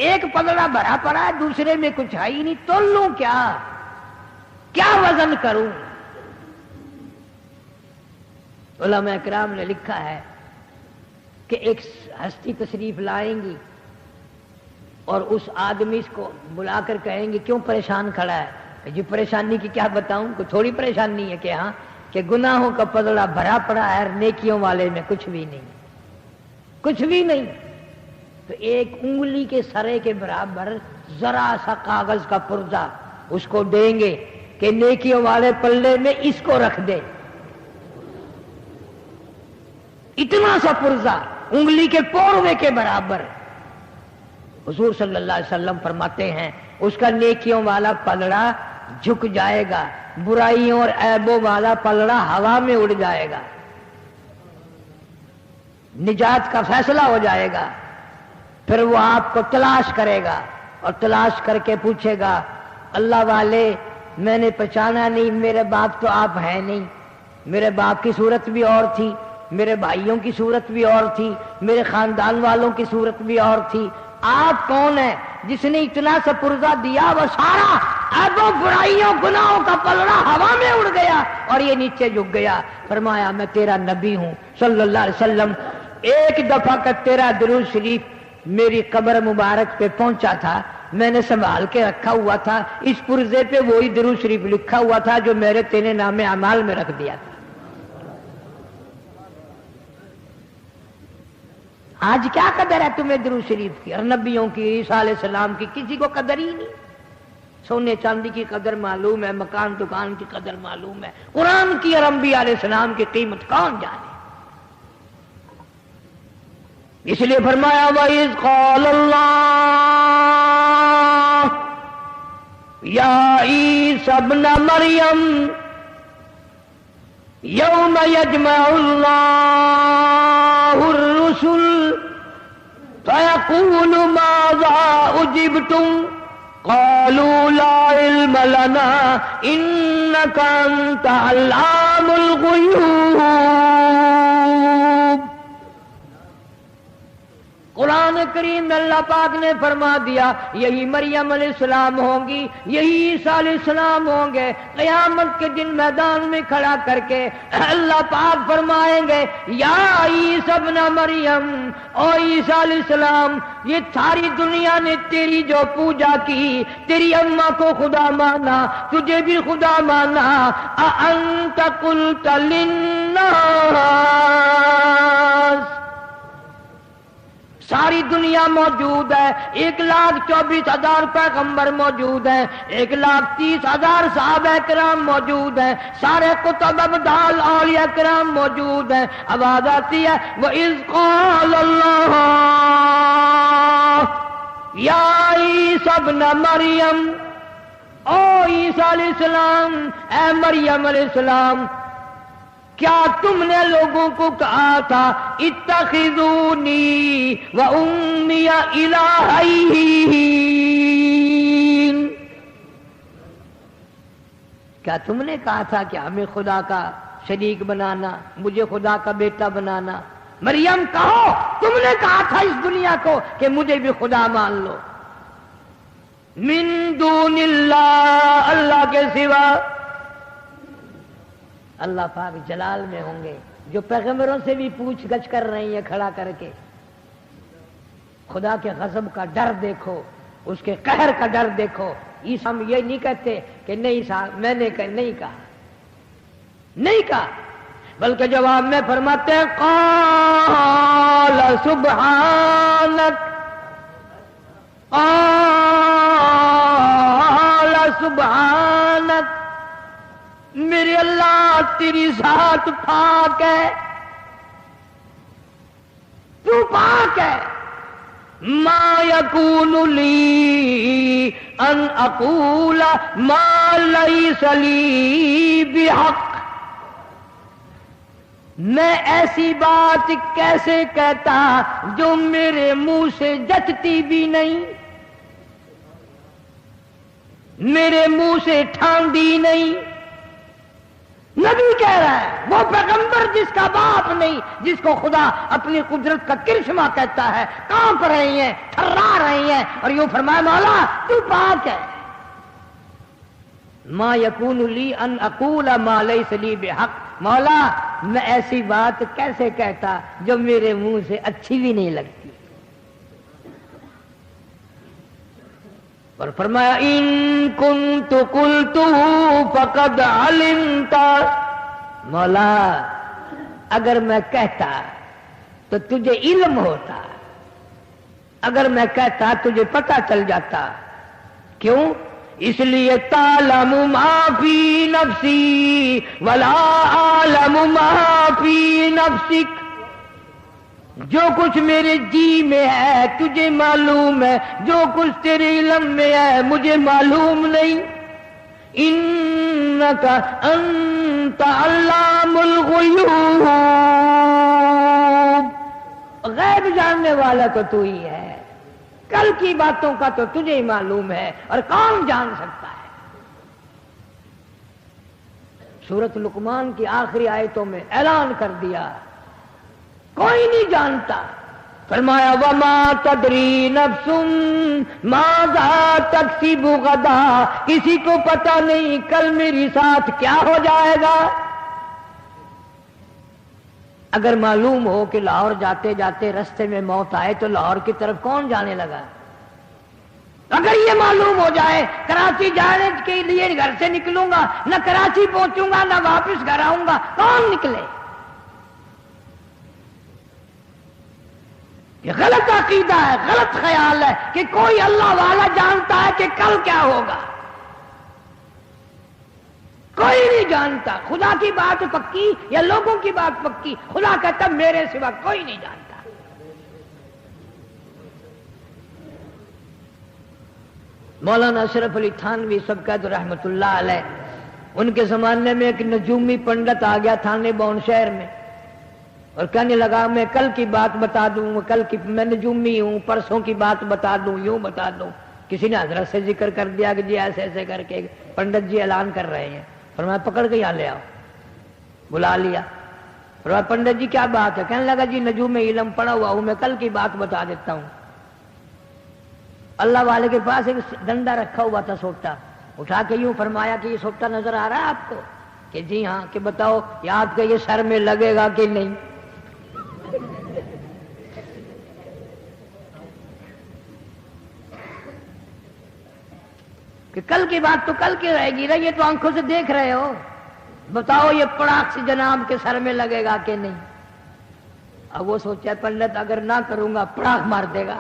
A: ایک پلڑا بھرا پڑا ہے، دوسرے میں کچھ ہے ہی نہیں، تولوں کیا؟ کیا وزن کروں؟ علماء کرام نے لکھا ہے کہ ایک ہستی تشریف لائیں گی اور اس آدمی کو بلا کر کہیں گے کیوں پریشان کھڑا ہے؟ جی پریشانی کی کیا بتاؤں، کوئی تھوڑی پریشانی ہے کہ ہاں کہ گناہوں کا پلڑا بھرا پڑا ہے، نیکیوں والے میں کچھ بھی نہیں، کچھ بھی نہیں. تو ایک انگلی کے سرے کے برابر ذرا سا کاغذ کا پرزہ اس کو دیں گے کہ نیکیوں والے پلڑے میں اس کو رکھ دے. اتنا سا پرزہ انگلی کے پوروے کے برابر. حضور صلی اللہ علیہ وسلم فرماتے ہیں اس کا نیکیوں والا پلڑا جھک جائے گا، برائیوں اور عیبوں والا پلڑا ہوا میں اڑ جائے گا. نجات کا فیصلہ ہو جائے گا. پھر وہ آپ کو تلاش کرے گا اور تلاش کر کے پوچھے گا اللہ والے میں نے پہچانا نہیں، میرے باپ تو آپ ہیں نہیں، میرے باپ کی صورت بھی اور تھی، میرے بھائیوں کی صورت بھی اور تھی، میرے خاندان والوں کی صورت بھی اور تھی، آپ کون ہیں جس نے اتنا سا پرزہ دیا؟ وہ سارا عیبوں برائیوں گناہوں کا پلڑا ہوا میں اڑ گیا اور یہ نیچے جھک گیا. فرمایا میں تیرا نبی ہوں صلی اللہ علیہ وسلم، ایک دفعہ کا تیرا درود شریف میری قبر مبارک پہ پہنچا تھا، میں نے سنبھال کے رکھا ہوا تھا، اس پرزے پہ وہی درود شریف لکھا ہوا تھا جو میرے تیرے نام اعمال میں رکھ دیا تھا. آج کیا قدر ہے تمہیں درود شریف کی اور نبیوں کی، عیسیٰ علیہ السلام کی؟ کسی کو قدر ہی نہیں. سونے چاندی کی قدر معلوم ہے، مکان دکان کی قدر معلوم ہے، قرآن کی اور انبیاء علیہ السلام کی قیمت کون جانے. اس لیے فرمایا وَإِذْ قَالَ اللَّهُ يَا عِيسَى ابْنَ مَرْيَمَ يَوْمَ يَجْمَعُ اللَّهُ الرُّسُلَ فَيَقُولُ مَاذَا أُجِبْتُمْ قَالُوا لَا عِلْمَ لَنَا إِنَّكَ أَنْتَ عَلَّامُ الْغُيُوبِ. قرآن کریم میں اللہ پاک نے فرما دیا یہی مریم علیہ السلام ہوں گی، یہی عیسیٰ علیہ السلام ہوں گے. قیامت کے دن میدان میں کھڑا کر کے اللہ پاک فرمائیں گے یا عیسیٰ ابن مریم، او عیسیٰ علیہ السلام یہ ساری دنیا نے تیری جو پوجا کی، تیری اماں کو خدا مانا، تجھے بھی خدا مانا، اَأَنْتَ قُلْتَ لِلنَّاسِ، ساری دنیا موجود ہے، 1,24,000 پیغمبر موجود ہیں، 1,30,000 صحابہ کرام موجود ہیں، سارے کتب ابدال اولیاء کرام موجود ہیں. آواز آتی ہے وَإِذْ قَالَ اللَّهُ يَا عِيسَى ابْنَ مَرْيَمَ، او عیسیٰ علیہ السلام، اے مریم علیہ السلام، کیا تم نے لوگوں کو کہا تھا اتخذونی و امی الہین، کیا تم نے کہا تھا کہ ہمیں خدا کا شریک بنانا، مجھے خدا کا بیٹا بنانا؟ مریم کہو تم نے کہا تھا اس دنیا کو کہ مجھے بھی خدا مان لو. من دون اللہ، اللہ کے سوا. اللہ پاک جلال میں ہوں گے جو پیغمبروں سے بھی پوچھ گچھ کر رہی ہیں کھڑا کر کے. خدا کے غضب کا ڈر دیکھو، اس کے قہر کا ڈر دیکھو. عیسیٰ ہم یہ نہیں کہتے کہ نہیں صاحب میں نے نہیں کہا، بلکہ جواب میں فرماتے ہیں قال سبحانک، قال سبحانک، میرے اللہ تیری ذات پاک ہے، تو پاک ہے. ما یکون لی ان اقول ما لیس لی بحق، میں ایسی بات کیسے کہتا جو میرے منہ سے جچتی بھی نہیں، میرے منہ سے ٹھانڈی نہیں. نبی کہہ رہا ہے، وہ پیغمبر جس کا باپ نہیں، جس کو خدا اپنی قدرت کا کرشمہ کہتا ہے، کانپ رہی ہیں، تھرا رہی ہیں، اور یوں فرمایا مولا تو پاک ہے. ما یکون لی ان اقول ما لیس لی بحق، مولا میں ایسی بات کیسے کہتا جو میرے منہ سے اچھی بھی نہیں لگتی. اور فرمایا ان کنت قلتہ فقد علمت، مولا اگر میں کہتا تو تجھے علم ہوتا، اگر میں کہتا تجھے پتہ چل جاتا. کیوں؟ اس لیے تعلم ما فی نفسی ولا اعلم ما فی نفسک، جو کچھ میرے جی میں ہے تجھے معلوم ہے، جو کچھ تیرے علم میں ہے مجھے معلوم نہیں. انک انت علام الغیوب، غیب جاننے والا تو ہی ہے، کل کی باتوں کا تو تجھے ہی معلوم ہے، اور کون جان سکتا ہے. سورۃ لقمان کی آخری آیتوں میں اعلان کر دیا کوئی نہیں جانتا. فرمایا وما تدری نفس ماذا تکسب غدا، کسی کو پتہ نہیں کل میری ساتھ کیا ہو جائے گا. اگر معلوم ہو کہ لاہور جاتے جاتے رستے میں موت آئے تو لاہور کی طرف کون جانے لگا؟ اگر یہ معلوم ہو جائے کراچی جانے کے لیے گھر سے نکلوں گا، نہ کراچی پہنچوں گا نہ واپس گھر آؤں گا، کون نکلے؟ یہ غلط عقیدہ ہے، غلط خیال ہے کہ کوئی اللہ والا جانتا ہے کہ کل کیا ہوگا. کوئی نہیں جانتا. خدا کی بات پکی یا لوگوں کی بات پکی؟ خدا کہتا میرے سوا کوئی نہیں جانتا. مولانا اشرف علی تھانوی سبقت رحمت اللہ علیہ، ان کے زمانے میں ایک نجومی پنڈت آ گیا تھانے بون شہر میں، اور کہنے لگا میں کل کی بات بتا دوں، کل کی میں نجومی ہوں، پرسوں کی بات بتا دوں، یوں بتا دوں. کسی نے حضرت سے ذکر کر دیا کہ جی ایسے ایسے کر کے پنڈت جی اعلان کر رہے ہیں. فرمایا پکڑ کے یہاں لے آؤ. بلا لیا. فرمایا پنڈت جی کیا بات ہے؟ کہنے لگا جی نجوم علم پڑھا ہوا ہوں، میں کل کی بات بتا دیتا ہوں. اللہ والے کے پاس ایک ڈنڈا رکھا ہوا تھا سوٹا، اٹھا کے یوں فرمایا کہ یہ سوٹا نظر آ رہا ہے آپ کو؟ کہ جی ہاں. کہ بتاؤ یہ آپ کے یہ سر میں لگے گا کہ نہیں؟ کہ کل کی بات تو کل کی رہے گی، یہ تو آنکھوں سے دیکھ رہے ہو، بتاؤ یہ پڑاخ سے جناب کے سر میں لگے گا کہ نہیں؟ اب وہ سوچا پنڈت اگر نہ کروں گا پڑاخ مار دے گا،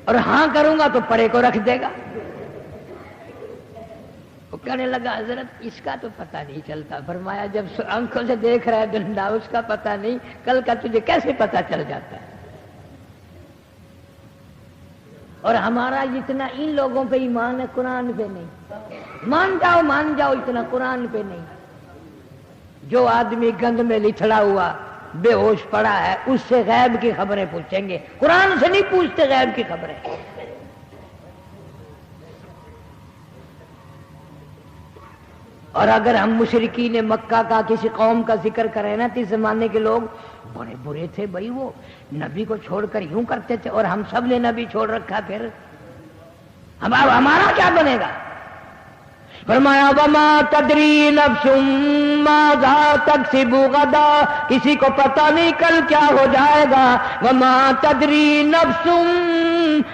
A: اور ہاں کروں گا تو پڑے کو رکھ دے گا. وہ کہنے لگا حضرت اس کا تو پتہ نہیں چلتا. فرمایا جب آنکھوں سے دیکھ رہا ہے ڈنڈا، اس کا پتہ نہیں، کل کا تجھے کیسے پتہ چل جاتا ہے؟ اور ہمارا جتنا ان لوگوں پہ ایمان ہے قرآن پہ نہیں. مان جاؤ اتنا قرآن پہ نہیں. جو آدمی گند میں لتھڑا ہوا بے ہوش پڑا ہے اس سے غیب کی خبریں پوچھیں گے، قرآن سے نہیں پوچھتے غیب کی خبریں. اور اگر ہم مشرکین مکہ کا کسی قوم کا ذکر کریں نا تو اس زمانے کے لوگ بڑے برے تھے بھائی، وہ نبی کو چھوڑ کر یوں کرتے تھے، اور ہم سب نے نبی چھوڑ رکھا، پھر ہمارا کیا بنے گا؟ فرمایا وما تدری نفس ماذا تکسب غدا، کسی کو پتہ نہیں کل کیا ہو جائے گا. وما تدری نفس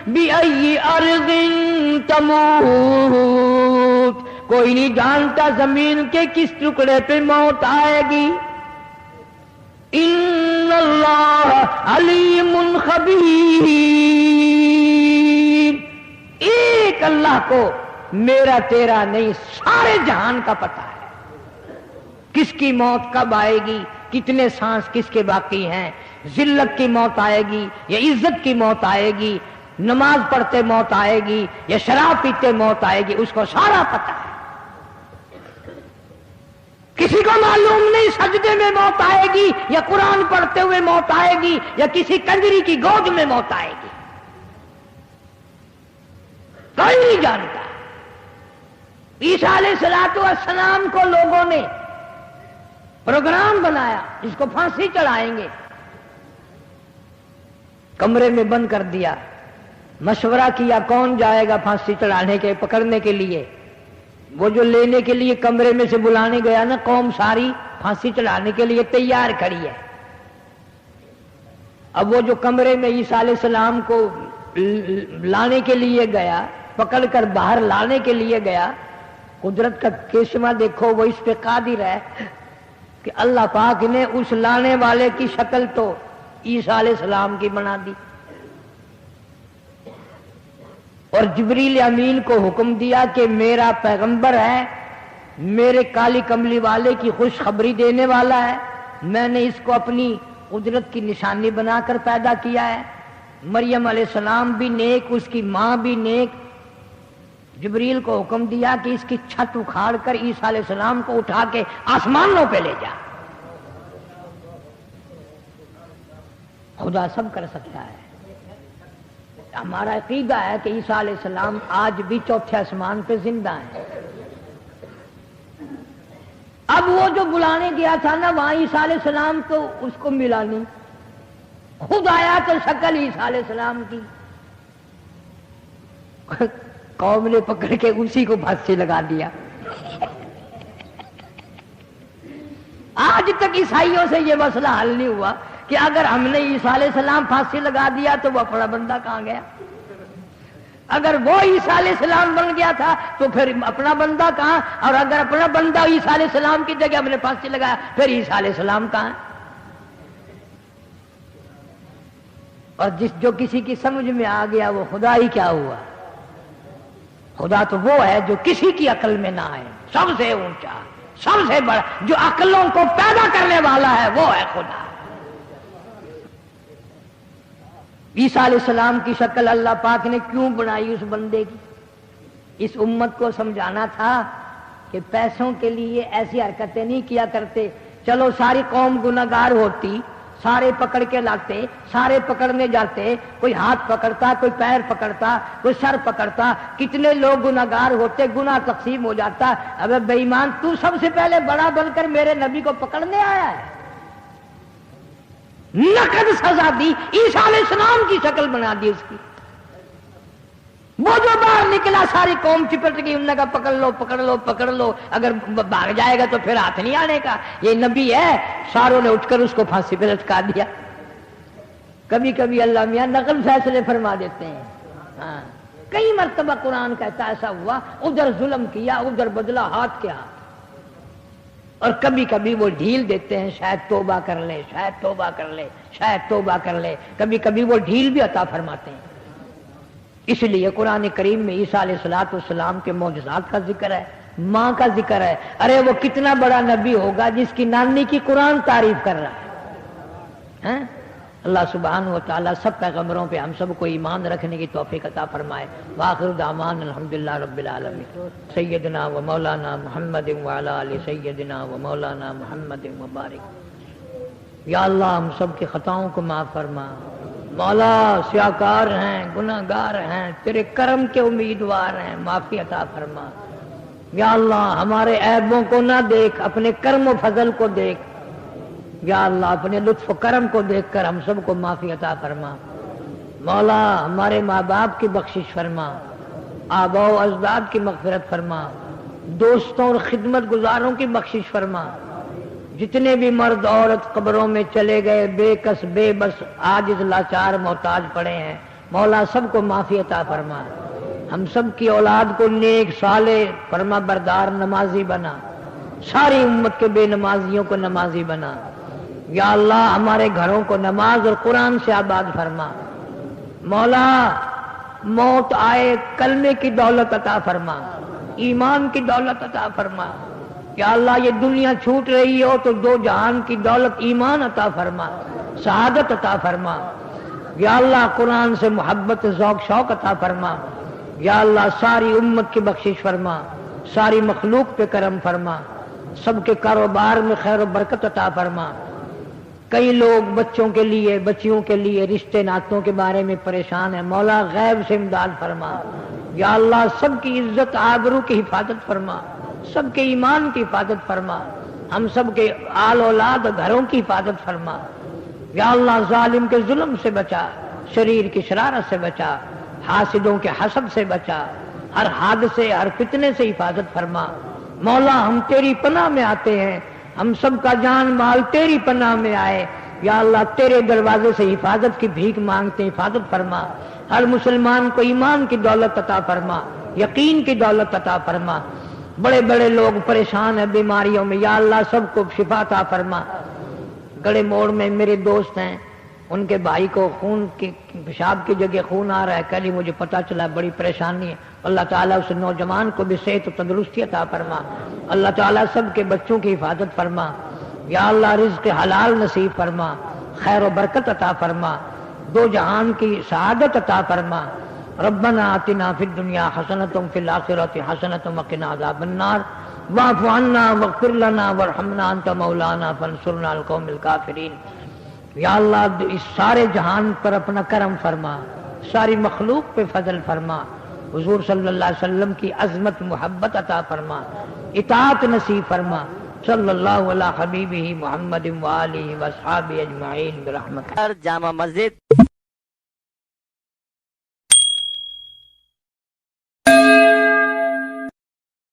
A: بأي أرض تموت، کوئی نہیں جانتا زمین کے کس ٹکڑے پہ موت آئے گی. ان اللہ علیم خبیر، ایک اللہ کو میرا تیرا نہیں سارے جہان کا پتہ ہے کس کی موت کب آئے گی، کتنے سانس کس کے باقی ہیں، ذلت کی موت آئے گی یا عزت کی موت آئے گی، نماز پڑھتے موت آئے گی یا شراب پیتے موت آئے گی، اس کو سارا پتہ ہے. کسی کو معلوم نہیں سجدے میں موت آئے گی یا قرآن پڑھتے ہوئے موت آئے گی یا کسی کنجری کی گود میں موت آئے گی، کوئی نہیں جانتا. عیسیٰ علیہ السلام کو لوگوں نے پروگرام بنایا جس کو پھانسی چڑھائیں گے، کمرے میں بند کر دیا، مشورہ کیا کون جائے گا پھانسی چڑھانے کے پکڑنے کے لیے. وہ جو لینے کے لیے کمرے میں سے بلانے گیا نا، قوم ساری پھانسی چڑھانے کے لیے تیار کھڑی ہے. اب وہ جو کمرے میں عیسیٰ علیہ السلام کو لانے کے لیے گیا، پکڑ کر باہر لانے کے لیے گیا، قدرت کا کرشمہ دیکھو، وہ اس پہ قادر ہے کہ اللہ پاک نے اس لانے والے کی شکل تو عیسیٰ علیہ السلام کی بنا دی، اور جبریل امین کو حکم دیا کہ میرا پیغمبر ہے، میرے کالی کملی والے کی خوشخبری دینے والا ہے، میں نے اس کو اپنی قدرت کی نشانی بنا کر پیدا کیا ہے. مریم علیہ السلام بھی نیک، اس کی ماں بھی نیک. جبریل کو حکم دیا کہ اس کی چھت اکھاڑ کر عیسیٰ علیہ السلام کو اٹھا کے آسمانوں پہ لے جا. خدا سب کر سکتا ہے. ہمارا عقیدہ ہے کہ عیسیٰ علیہ السلام آج بھی چوتھے آسمان پہ زندہ ہیں. اب وہ جو بلانے گیا تھا نا، وہاں عیسیٰ علیہ السلام تو اس کو ملا نہیں، خود آیا تو شکل عیسیٰ علیہ السلام کی. قوم نے پکڑ کے اسی کو پھانسی لگا دیا. آج تک عیسائیوں سے یہ مسئلہ حل نہیں ہوا کہ اگر ہم نے عیسیٰ علیہ السلام پھانسی لگا دیا تو وہ اپنا بندہ کہاں گیا؟ اگر وہ عیسیٰ علیہ السلام بن گیا تھا تو پھر اپنا بندہ کہاں؟ اور اگر اپنا بندہ عیسیٰ علیہ السلام کی جگہ ہم نے پھانسی لگایا پھر عیسیٰ علیہ السلام کہاں؟ اور جو کسی کی سمجھ میں آ گیا وہ خدا ہی کیا ہوا. خدا تو وہ ہے جو کسی کی عقل میں نہ آئے، سب سے اونچا، سب سے بڑا، جو عقلوں کو پیدا کرنے والا ہے وہ ہے خدا. عیسیٰ علیہ السلام کی شکل اللہ پاک نے کیوں بنائی اس بندے کی؟ اس امت کو سمجھانا تھا کہ پیسوں کے لیے ایسی حرکتیں نہیں کیا کرتے. چلو ساری قوم گناہگار ہوتی، سارے پکڑ کے لاتے، سارے پکڑنے جاتے، کوئی ہاتھ پکڑتا، کوئی پیر پکڑتا، کوئی سر پکڑتا، کتنے لوگ گناہگار ہوتے، گناہ تقسیم ہو جاتا. ابے بے ایمان، تو سب سے پہلے بڑا بن کر میرے نبی کو پکڑنے آیا ہے. نقد سزا دی، عیسیٰ علیہ السلام کی شکل بنا دی اس کی. وہ جو باہر نکلا ساری قوم چپٹ گئی، انہوں نے کہا پکڑ لو پکڑ لو پکڑ لو، اگر بھاگ جائے گا تو پھر ہاتھ نہیں آنے کا، یہ نبی ہے. ساروں نے اٹھ کر اس کو پھانسی پہ لٹکا دیا. کبھی کبھی اللہ میاں نقل فیصلے فرما دیتے ہیں. ہاں، کئی مرتبہ قرآن کہتا ایسا ہوا، ادھر ظلم کیا ادھر بدلا ہاتھ کے ہاتھ. اور کبھی کبھی وہ ڈھیل دیتے ہیں، شاید توبہ کر لے، شاید توبہ کر لے، شاید توبہ کر لے. کبھی کبھی وہ ڈھیل بھی عطا فرماتے ہیں. اس لیے قرآن کریم میں عیسیٰ علیہ السلام کے معجزات کا ذکر ہے، ماں کا ذکر ہے. ارے وہ کتنا بڑا نبی ہوگا جس کی نانی کی قرآن تعریف کر رہا ہے. اللہ سبحانہ و تعالیٰ سب پیغمبروں پہ ہم سب کو ایمان رکھنے کی توفیق عطا فرمائے. وآخر دعوانا الحمدللہ رب العالمین. سیدنا و مولانا محمد وعلی آل سیدنا و مولانا محمد مبارک. یا اللہ ہم سب کی خطاؤں کو معاف فرما. مولا سیاکار ہیں، گناہگار ہیں، تیرے کرم کے امیدوار ہیں، معافی عطا فرما. یا اللہ ہمارے عیبوں کو نہ دیکھ، اپنے کرم و فضل کو دیکھ. یا اللہ اپنے لطف و کرم کو دیکھ کر ہم سب کو معافی عطا فرما. مولا ہمارے ماں باپ کی بخشش فرما، آباء و اجداد کی مغفرت فرما. دوستوں اور خدمت گزاروں کی بخشش فرما، جتنے بھی مرد عورت قبروں میں چلے گئے بے کس بے بس عاجز لاچار محتاج پڑے ہیں، مولا سب کو معافی عطا فرما، ہم سب کی اولاد کو نیک صالح فرما بردار نمازی بنا، ساری امت کے بے نمازیوں کو نمازی بنا، یا اللہ ہمارے گھروں کو نماز اور قرآن سے آباد فرما، مولا موت آئے کلمے کی دولت عطا فرما، ایمان کی دولت عطا فرما، یا اللہ یہ دنیا چھوٹ رہی ہو تو دو جہان کی دولت ایمان عطا فرما، سعادت عطا فرما، یا اللہ قرآن سے محبت ذوق شوق عطا فرما، یا اللہ ساری امت کی بخشش فرما، ساری مخلوق پہ کرم فرما، سب کے کاروبار میں خیر و برکت عطا فرما، کئی لوگ بچوں کے لیے بچیوں کے لیے رشتے ناتوں کے بارے میں پریشان ہیں، مولا غیب سے امداد فرما، یا اللہ سب کی عزت آبرو کی حفاظت فرما، سب کے ایمان کی حفاظت فرما، ہم سب کے آل اولاد گھروں کی حفاظت فرما، یا اللہ ظالم کے ظلم سے بچا، شریر کی شرارت سے بچا، حاسدوں کے حسد سے بچا، ہر حادثے ہر فتنے سے حفاظت فرما، مولا ہم تیری پناہ میں آتے ہیں، ہم سب کا جان مال تیری پناہ میں آئے، یا اللہ تیرے دروازے سے حفاظت کی بھیک مانگتے ہیں، حفاظت فرما، ہر مسلمان کو ایمان کی دولت عطا فرما، یقین کی دولت عطا فرما، بڑے بڑے لوگ پریشان ہیں بیماریوں میں، یا اللہ سب کو شفا عطا فرما، گڑے موڑ میں میرے دوست ہیں، ان کے بھائی کو خون کی پیشاب کی جگہ خون آ رہا ہے، کل ہی مجھے پتہ چلا، بڑی پریشانی ہے، اللہ تعالیٰ اس نوجوان کو بھی صحت و تندرستی عطا فرما، اللہ تعالیٰ سب کے بچوں کی حفاظت فرما، یا اللہ رزق حلال نصیب فرما، خیر و برکت عطا فرما، دو جہان کی سعادت عطا فرما، ربنا آتنا فی الدنیا حسنۃ فی الآخرۃ حسنۃ وقنا عذاب النار واعف عنا واغفر لنا وارحمنا انت مولانا فانصرنا على القوم الکافرین، یا اللہ اس سارے جہان پر اپنا کرم فرما، ساری مخلوق پہ فضل فرما، حضور صلی اللہ علیہ وسلم کی عظمت محبت عطا فرما، اطاعت نصیب فرما، صلی اللہ علی حبیبہ محمد وآلہ واصحابہ اجمعین برحمتک۔
B: جامع مسجد